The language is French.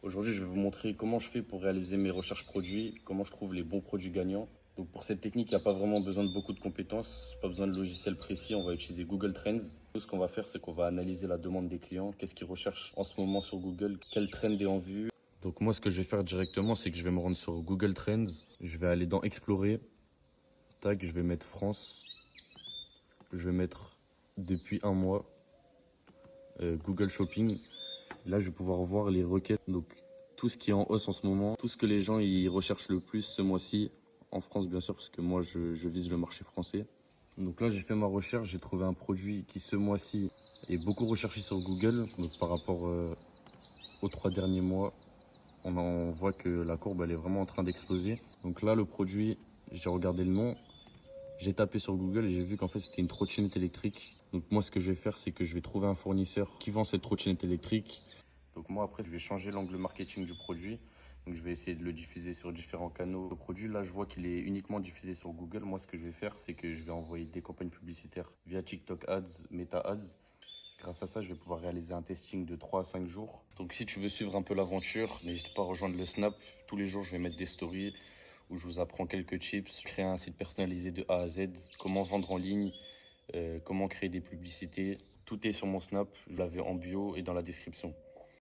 Aujourd'hui, je vais vous montrer comment je fais pour réaliser mes recherches produits, comment je trouve les bons produits gagnants. Donc pour cette technique, il n'y a pas vraiment besoin de beaucoup de compétences, pas besoin de logiciel précis, on va utiliser Google Trends. Tout ce qu'on va faire, c'est qu'on va analyser la demande des clients, qu'est-ce qu'ils recherchent en ce moment sur Google, quel trend est en vue. Donc moi, ce que je vais faire directement, c'est que je vais me rendre sur Google Trends, je vais aller dans Explorer, tac, je vais mettre France, je vais mettre depuis un mois, Google Shopping. Là, je vais pouvoir voir les requêtes, donc tout ce qui est en hausse en ce moment, tout ce que les gens ils recherchent le plus ce mois-ci, en France bien sûr, parce que moi je vise le marché français. Donc là, j'ai fait ma recherche, j'ai trouvé un produit qui ce mois-ci est beaucoup recherché sur Google, donc par rapport aux 3 derniers mois, on voit que la courbe elle est vraiment en train d'exploser. Donc là, le produit, j'ai regardé le nom, j'ai tapé sur Google et j'ai vu qu'en fait c'était une trottinette électrique. Donc moi, ce que je vais faire, c'est que je vais trouver un fournisseur qui vend cette trottinette électrique. Donc moi après je vais changer l'angle marketing du produit. Donc je vais essayer de le diffuser sur différents canaux. Le produit là je vois qu'il est uniquement diffusé sur Google. Moi ce que je vais faire c'est que je vais envoyer des campagnes publicitaires via TikTok Ads, Meta Ads. Grâce à ça je vais pouvoir réaliser un testing de 3 à 5 jours. Donc si tu veux suivre un peu l'aventure, n'hésite pas à rejoindre le Snap. Tous les jours je vais mettre des stories où je vous apprends quelques tips. Créer un site personnalisé de A à Z, comment vendre en ligne, comment créer des publicités. Tout est sur mon Snap, je l'avais en bio et dans la description.